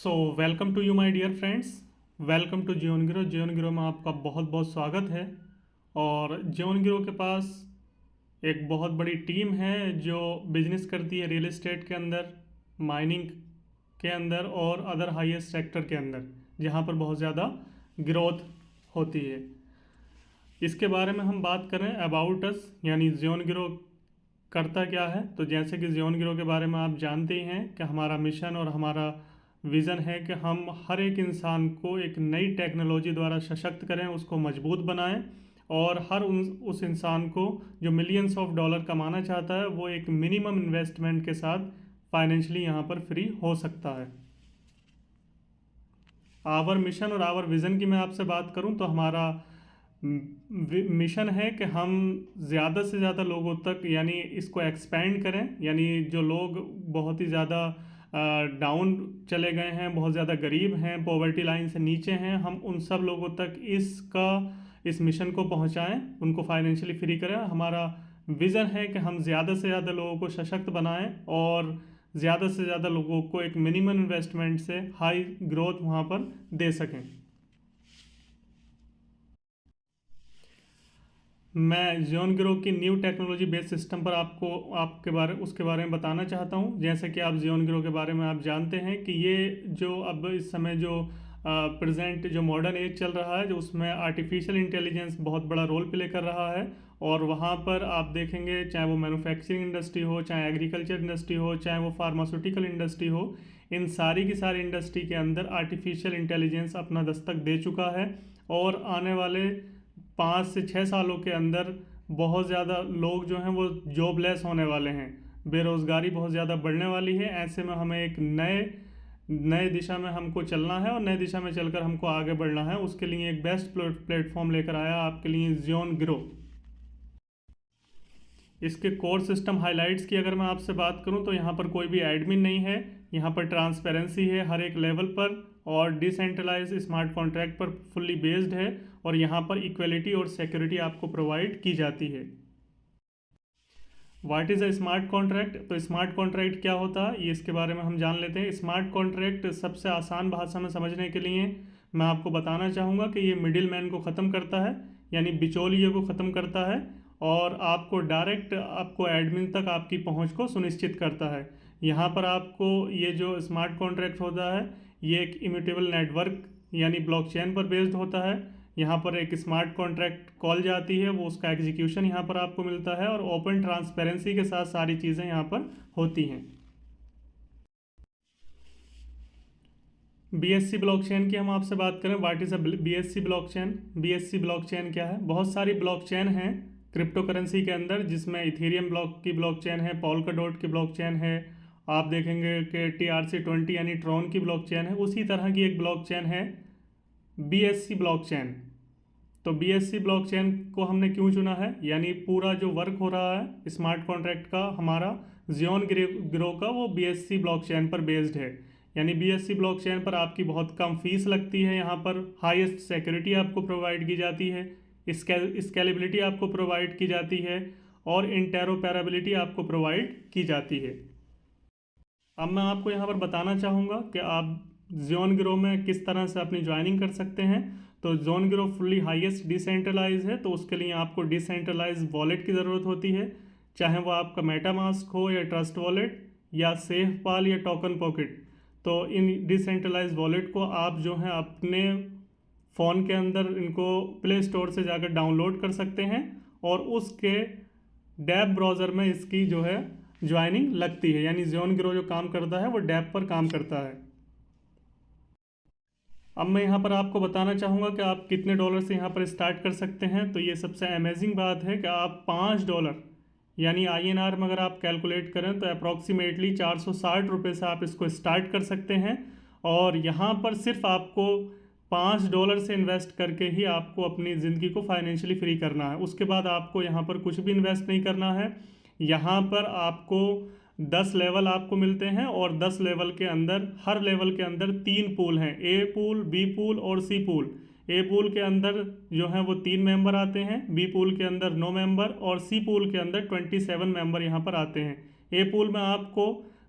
Welcome to you my dear friends. Welcome to जियोन गिरो। जियोन गिरो में आपका बहुत बहुत स्वागत है। और जियोन गिरो के पास एक बहुत बड़ी टीम है जो बिजनेस करती है रियल एस्टेट के अंदर, माइनिंग के अंदर और अदर हाईएस्ट सेक्टर के अंदर, जहाँ पर बहुत ज़्यादा ग्रोथ होती है। इसके बारे में हम बात करें अबाउट अस, यानी जियोन गिरो करता क्या है। तो जैसे कि जियोन गिरो के बारे में आप जानते ही हैं कि हमारा मिशन और हमारा विज़न है कि हम हर एक इंसान को एक नई टेक्नोलॉजी द्वारा सशक्त करें, उसको मजबूत बनाएं और हर उस इंसान को जो मिलियंस ऑफ डॉलर कमाना चाहता है वो एक मिनिमम इन्वेस्टमेंट के साथ फाइनेंशियली यहाँ पर फ्री हो सकता है। आवर मिशन और आवर विज़न की मैं आपसे बात करूँ तो हमारा मिशन है कि हम ज़्यादा से ज़्यादा लोगों तक यानी इसको एक्सपेंड करें, यानी जो लोग बहुत ही ज़्यादा डाउन चले गए हैं, बहुत ज़्यादा गरीब हैं, पॉवर्टी लाइन से नीचे हैं, हम उन सब लोगों तक इस मिशन को पहुंचाएं, उनको फाइनेंशियली फ्री करें। हमारा विज़न है कि हम ज़्यादा से ज़्यादा लोगों को सशक्त बनाएं और ज़्यादा से ज़्यादा लोगों को एक मिनिमम इन्वेस्टमेंट से हाई ग्रोथ वहाँ पर दे सकें। मैं जियोन गिरो की न्यू टेक्नोलॉजी बेस्ड सिस्टम पर उसके बारे में बताना चाहता हूँ। जैसे कि आप जियोन गिरो के बारे में आप जानते हैं कि ये जो अब इस समय जो प्रेजेंट जो मॉडर्न एज चल रहा है, जो उसमें आर्टिफिशियल इंटेलिजेंस बहुत बड़ा रोल प्ले कर रहा है। और वहाँ पर आप देखेंगे, चाहे वो मैन्युफैक्चरिंग इंडस्ट्री हो, चाहे एग्रीकल्चर इंडस्ट्री हो, चाहे वो फार्मास्यूटिकल इंडस्ट्री हो, इन सारी की सारी इंडस्ट्री के अंदर आर्टिफिशियल इंटेलिजेंस अपना दस्तक दे चुका है। और आने वाले 5 से 6 सालों के अंदर बहुत ज़्यादा लोग जो हैं वो जॉबलेस होने वाले हैं, बेरोज़गारी बहुत ज़्यादा बढ़ने वाली है। ऐसे में हमें एक नए नए दिशा में हमको चलना है और नए दिशा में चलकर हमको आगे बढ़ना है। उसके लिए एक बेस्ट प्लेटफॉर्म लेकर आया आपके लिए जियोन गिरो। इसके कोर सिस्टम हाइलाइट्स की अगर मैं आपसे बात करूं तो यहाँ पर कोई भी एडमिन नहीं है, यहाँ पर ट्रांसपेरेंसी है हर एक लेवल पर, और डिसेंट्रलाइज स्मार्ट कॉन्ट्रैक्ट पर फुल्ली बेस्ड है, और यहाँ पर इक्वलिटी और सिक्योरिटी आपको प्रोवाइड की जाती है। What is a smart contract? तो स्मार्ट कॉन्ट्रैक्ट क्या होता है ये इसके बारे में हम जान लेते हैं। स्मार्ट कॉन्ट्रैक्ट सबसे आसान भाषा में समझने के लिए मैं आपको बताना चाहूँगा कि ये मिडिल मैन को ख़त्म करता है, यानी बिचौलिए को ख़त्म करता है, और आपको डायरेक्ट आपको एडमिन तक आपकी पहुँच को सुनिश्चित करता है। यहाँ पर आपको ये जो स्मार्ट कॉन्ट्रैक्ट होता है ये एक इम्यूटेबल नेटवर्क यानी ब्लॉकचेन पर बेस्ड होता है। यहाँ पर एक स्मार्ट कॉन्ट्रैक्ट कॉल जाती है, वो उसका एग्जीक्यूशन यहाँ पर आपको मिलता है, और ओपन ट्रांसपेरेंसी के साथ सारी चीज़ें यहाँ पर होती हैं। बीएससी ब्लॉकचेन की हम आपसे बात करें, what is a BSc blockchain? BSc blockchain क्या है? बहुत सारी ब्लॉकचेन हैं क्रिप्टो करेंसी के अंदर, जिसमें इथेरियम ब्लॉक की ब्लॉकचेन है, पोल्काडॉट की ब्लॉकचेन है, आप देखेंगे कि TRC20 यानी ट्रॉन की ब्लॉकचेन है। उसी तरह की एक ब्लॉकचेन है बीएससी ब्लॉकचेन। तो बीएससी ब्लॉकचेन को हमने क्यों चुना है? यानी पूरा जो वर्क हो रहा है स्मार्ट कॉन्ट्रैक्ट का हमारा जियोन गिरो का, वो बीएससी ब्लॉकचेन पर बेस्ड है। यानी बीएससी ब्लॉकचेन पर आपकी बहुत कम फीस लगती है, यहाँ पर हाईएस्ट सिक्योरिटी आपको प्रोवाइड की जाती है, स्केलेबिलिटी आपको प्रोवाइड की जाती है, और इंटेरोपरेबिलिटी आपको प्रोवाइड की जाती है। अब मैं आपको यहाँ पर बताना चाहूँगा कि आप जियोन गिरो में किस तरह से अपनी ज्वाइनिंग कर सकते हैं। तो जियोन गिरो फुल्ली हाईएस्ट डिसेंट्रलाइज है, तो उसके लिए आपको डिसेंट्रलाइज वॉलेट की ज़रूरत होती है, चाहे वो आपका मेटामास्क हो या ट्रस्ट वॉलेट या सेफ पाल या टोकन पॉकेट। तो इन डिसेंट्रलाइज वॉलेट को आप जो है अपने फ़ोन के अंदर इनको प्ले स्टोर से जाकर डाउनलोड कर सकते हैं, और उसके डैब ब्राउज़र में इसकी जो है ज्वाइनिंग लगती है। यानी जियोन गिरो जो काम करता है वो डैब पर काम करता है। अब मैं यहाँ पर आपको बताना चाहूँगा कि आप कितने डॉलर से यहाँ पर स्टार्ट कर सकते हैं। तो ये सबसे अमेजिंग बात है कि आप $5 यानी INR में अगर आप कैलकुलेट करें तो अप्रॉक्सीमेटली 460 रुपये से आप इसको स्टार्ट कर सकते हैं। और यहाँ पर सिर्फ आपको $5 से इन्वेस्ट करके ही आपको अपनी ज़िंदगी को फाइनेंशियली फ्री करना है। उसके बाद आपको यहाँ पर कुछ भी इन्वेस्ट नहीं करना है। यहाँ पर आपको 10 लेवल आपको मिलते हैं, और 10 लेवल के अंदर हर लेवल के अंदर 3 पूल हैं, ए पूल, बी पूल और सी पूल। ए पूल के अंदर जो हैं वो 3 मेंबर आते हैं, बी पूल के अंदर 9 मेंबर, और सी पूल के अंदर 27 मेंबर यहाँ पर आते हैं। ए पूल में आपको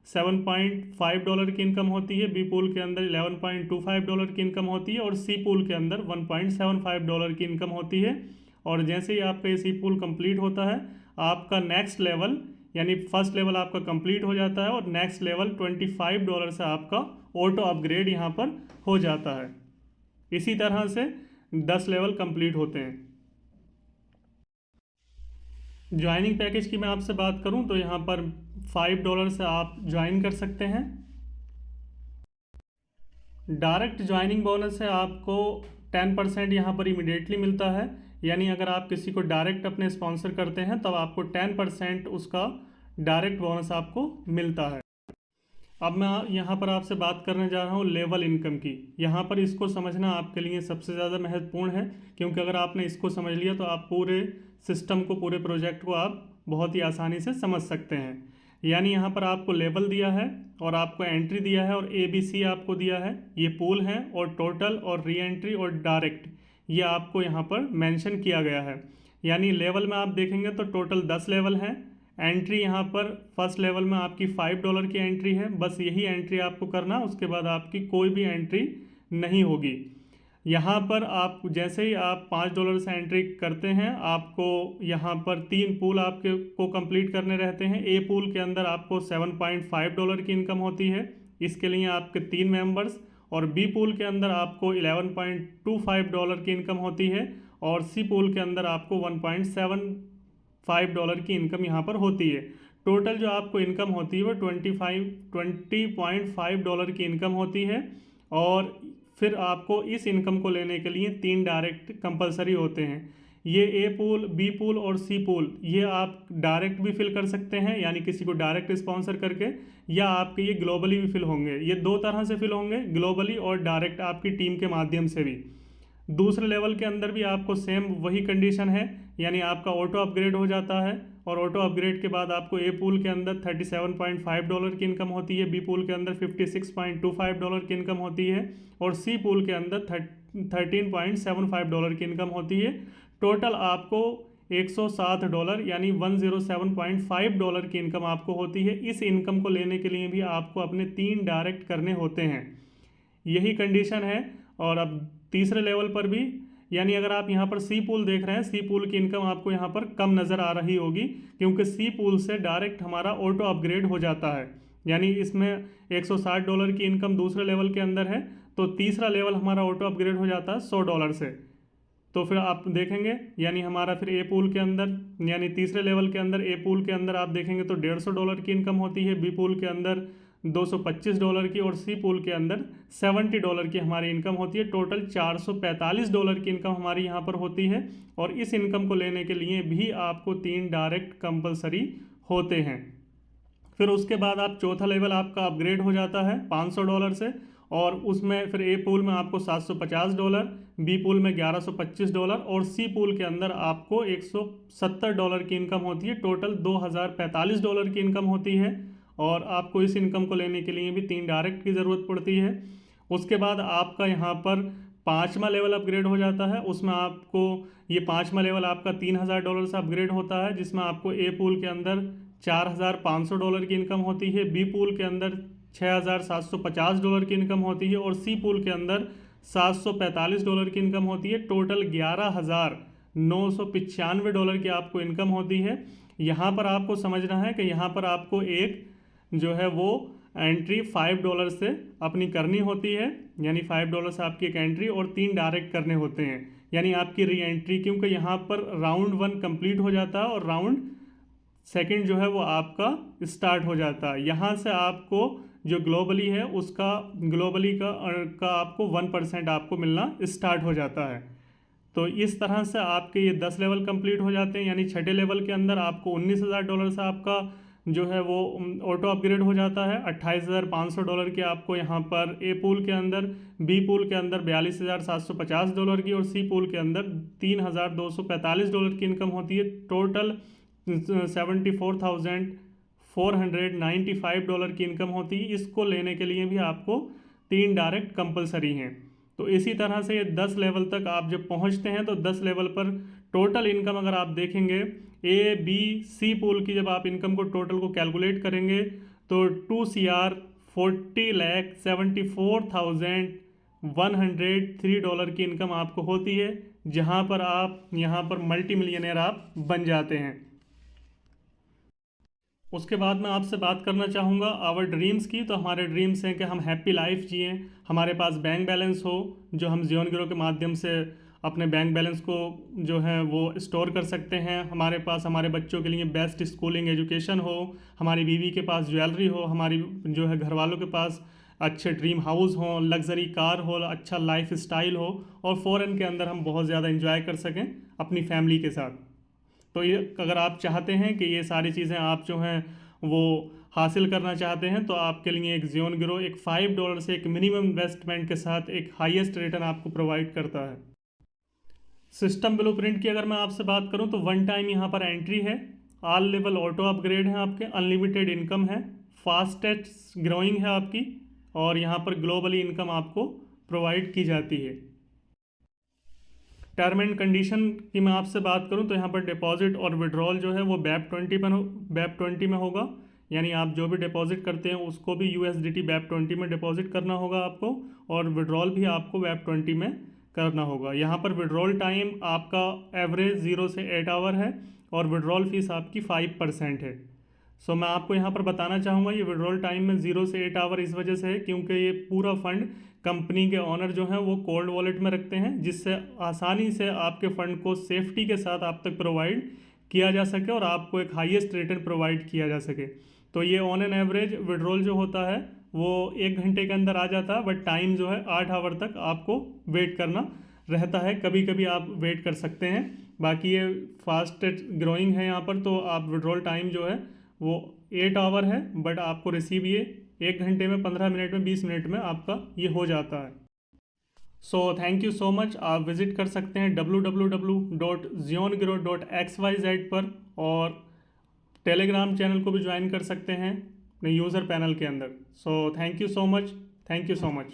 $7.5 की इनकम होती है, बी पूल के अंदर $11.25 की इनकम होती है और सी पूल के अंदर $1.75 की इनकम होती है। और जैसे ही आपका ये सी पूल कंप्लीट होता है, आपका नेक्स्ट लेवल यानी फर्स्ट लेवल आपका कंप्लीट हो जाता है और नेक्स्ट लेवल $25 से आपका ऑटो अपग्रेड यहाँ पर हो जाता है। इसी तरह से 10 लेवल कंप्लीट होते हैं। ज्वाइनिंग पैकेज की मैं आपसे बात करूं तो यहाँ पर $5 से आप ज्वाइन कर सकते हैं। डायरेक्ट ज्वाइनिंग बोनस से आपको 10% यहाँ पर इमीडिएटली मिलता है, यानी अगर आप किसी को डायरेक्ट अपने स्पॉन्सर करते हैं तब आपको 10% उसका डायरेक्ट बोनस आपको मिलता है। अब मैं यहाँ पर आपसे बात करने जा रहा हूँ लेवल इनकम की। यहाँ पर इसको समझना आपके लिए सबसे ज़्यादा महत्वपूर्ण है, क्योंकि अगर आपने इसको समझ लिया तो आप पूरे सिस्टम को, पूरे प्रोजेक्ट को आप बहुत ही आसानी से समझ सकते हैं। यानी यहाँ पर आपको लेवल दिया है और आपको एंट्री दिया है और ABC आपको दिया है, ये पूल हैं, और टोटल और री एंट्री और डायरेक्ट ये आपको यहाँ पर मेंशन किया गया है। यानी लेवल में आप देखेंगे तो टोटल 10 लेवल हैं। एंट्री यहाँ पर फर्स्ट लेवल में आपकी $5 की एंट्री है, बस यही एंट्री आपको करना, उसके बाद आपकी कोई भी एंट्री नहीं होगी। यहाँ पर आप जैसे ही आप $5 से एंट्री करते हैं, आपको यहाँ पर 3 पूल आपके को कंप्लीट करने रहते हैं। ए पूल के अंदर आपको $7.5 की इनकम होती है, इसके लिए आपके 3 मेंबर्स, और बी पूल के अंदर आपको $11.25 की इनकम होती है और सी पूल के अंदर आपको $1.75 की इनकम यहाँ पर होती है। टोटल जो आपको इनकम होती है वो $20.5 की इनकम होती है। और फिर आपको इस इनकम को लेने के लिए 3 डायरेक्ट कंपलसरी होते हैं। ये ए पूल, बी पूल और सी पूल, ये आप डायरेक्ट भी फिल कर सकते हैं, यानी किसी को डायरेक्ट स्पॉन्सर करके, या आपके ये ग्लोबली भी फिल होंगे। ये 2 तरह से फिल होंगे, ग्लोबली और डायरेक्ट आपकी टीम के माध्यम से भी। दूसरे लेवल के अंदर भी आपको सेम वही कंडीशन है, यानी आपका ऑटो अपग्रेड हो जाता है और ऑटो अपग्रेड के बाद आपको ए पूल के अंदर $37.5 की इनकम होती है, बी पूल के अंदर $56.25 की इनकम होती है और सी पूल के अंदर $13.75 की इनकम होती है। टोटल आपको $160 यानी $107.5 की इनकम आपको होती है। इस इनकम को लेने के लिए भी आपको अपने 3 डायरेक्ट करने होते हैं, यही कंडीशन है। और अब तीसरे लेवल पर भी, यानी अगर आप यहाँ पर सी पूल देख रहे हैं, सी पूल की इनकम आपको यहाँ पर कम नज़र आ रही होगी, क्योंकि सी पूल से डायरेक्ट हमारा ऑटो अपग्रेड हो जाता है। यानी इसमें $160 की इनकम दूसरे लेवल के अंदर है, तो तीसरा लेवल हमारा ऑटो अपग्रेड हो जाता है $100 से। तो फिर आप देखेंगे, यानी हमारा फिर ए पूल के अंदर, यानी तीसरे लेवल के अंदर ए पूल के अंदर आप देखेंगे तो $150 की इनकम होती है, बी पूल के अंदर $225 की और सी पूल के अंदर $70 की हमारी इनकम होती है। टोटल $445 की इनकम हमारी यहाँ पर होती है। और इस इनकम को लेने के लिए भी आपको 3 डायरेक्ट कंपलसरी होते हैं। फिर उसके बाद आप चौथा लेवल आपका अपग्रेड हो जाता है $500 से, और उसमें फिर ए पूल में आपको $750, बी पूल में $1125 और सी पूल के अंदर आपको $170 की इनकम होती है। टोटल $2045 की इनकम होती है। और आपको इस इनकम को लेने के लिए भी 3 डायरेक्ट की ज़रूरत पड़ती है। उसके बाद आपका यहाँ पर 5वां लेवल अपग्रेड हो जाता है, उसमें आपको ये 5वां लेवल आपका $3000 से अपग्रेड होता है, जिसमें आपको ए पूल के अंदर $4500 की इनकम होती है, बी पूल के अंदर $6750 की इनकम होती है और सी पूल के अंदर $745 की इनकम होती है। टोटल $11995 की आपको इनकम होती है। यहाँ पर आपको समझना है कि यहाँ पर आपको एक जो है वो एंट्री $5 से अपनी करनी होती है, यानी $5 से आपकी एक एंट्री और 3 डायरेक्ट करने होते हैं, यानी आपकी री एंट्री, क्योंकि यहाँ पर राउंड 1 कंप्लीट हो जाता है और राउंड 2 जो है वो आपका स्टार्ट हो जाता है। यहाँ से आपको जो ग्लोबली है उसका ग्लोबली का आपको 1% आपको मिलना स्टार्ट हो जाता है। तो इस तरह से आपके ये 10 लेवल कंप्लीट हो जाते हैं, यानी छठे लेवल के अंदर आपको $19000 से आपका जो है वो ऑटो अपग्रेड हो जाता है। $28550 की आपको यहाँ पर ए पूल के अंदर, बी पूल के अंदर $42750 की और सी पूल के अंदर $3245 की इनकम होती है। टोटल $74,495 की इनकम होती है। इसको लेने के लिए भी आपको 3 डायरेक्ट कंपलसरी हैं। तो इसी तरह से ये 10 लेवल तक आप जब पहुंचते हैं तो 10 लेवल पर टोटल इनकम अगर आप देखेंगे ए बी सी पूल की, जब आप इनकम को टोटल को कैलकुलेट करेंगे तो 2,74,74,103 डॉलर की इनकम आपको होती है, जहां पर आप यहाँ पर मल्टी मिलियनेयर आप बन जाते हैं। उसके बाद मैं आपसे बात करना चाहूँगा आवर ड्रीम्स की। तो हमारे ड्रीम्स हैं कि हम हैप्पी लाइफ जिएं, हमारे पास बैंक बैलेंस हो जो हम जियोन ग्रो के माध्यम से अपने बैंक बैलेंस को जो है वो स्टोर कर सकते हैं, हमारे पास हमारे बच्चों के लिए बेस्ट स्कूलिंग एजुकेशन हो, हमारी बीवी के पास ज्वेलरी हो, हमारी जो है घर वालों के पास अच्छे ड्रीम हाउस हो, लग्जरी कार हो, अच्छा लाइफ स्टाइल हो, और फ़ॉरेन के अंदर हम बहुत ज़्यादा इंजॉय कर सकें अपनी फैमिली के साथ। तो ये अगर आप चाहते हैं कि ये सारी चीज़ें आप जो हैं वो हासिल करना चाहते हैं, तो आपके लिए एक जियोन ग्रो एक $5 से एक मिनिमम इन्वेस्टमेंट के साथ एक हाईएस्ट रिटर्न आपको प्रोवाइड करता है। सिस्टम ब्लूप्रिंट की अगर मैं आपसे बात करूं तो वन टाइम यहाँ पर एंट्री है, ऑल लेवल ऑटो अपग्रेड है आपके, अनलिमिटेड इनकम है, फास्टेस्ट ग्रोइंग है आपकी, और यहाँ पर ग्लोबली इनकम आपको प्रोवाइड की जाती है। टर्म एंड कंडीशन की मैं आपसे बात करूं तो यहाँ पर डिपॉजिट और विड्रॉल जो है वो BEP20 में होगा, यानी आप जो भी डिपॉजिट करते हैं उसको भी USDT BEP20 में डिपॉजिट करना होगा आपको, और विड्रॉल भी आपको BEP20 में करना होगा। यहाँ पर विड्रॉल टाइम आपका एवरेज 0 से 8 आवर है, और विड्रॉल फीस आपकी 5% है। सो मैं आपको यहाँ पर बताना चाहूँगा ये विड्रॉल टाइम में 0 से 8 आवर इस वजह से है क्योंकि ये पूरा फंड कंपनी के ऑनर जो हैं वो कोल्ड वॉलेट में रखते हैं, जिससे आसानी से आपके फ़ंड को सेफ्टी के साथ आप तक प्रोवाइड किया जा सके और आपको एक हाईएस्ट रिटर्न प्रोवाइड किया जा सके। तो ये ऑन एन एवरेज विड्रॉल जो होता है वो 1 घंटे के अंदर आ जाता है, बट टाइम जो है 8 आवर तक आपको वेट करना रहता है। कभी कभी आप वेट कर सकते हैं, बाकी ये फास्ट ग्रोइंग है यहाँ पर, तो आप विड्रॉल टाइम जो है वो 8 आवर है, बट आपको रिसीव ये 1 घंटे में, 15 मिनट में, 20 मिनट में आपका ये हो जाता है। So thank you so much. आप विज़िट कर सकते हैं www.ziongrow.xyz पर, और टेलीग्राम चैनल को भी ज्वाइन कर सकते हैं अपने यूज़र पैनल के अंदर। So thank you so much, thank you so much.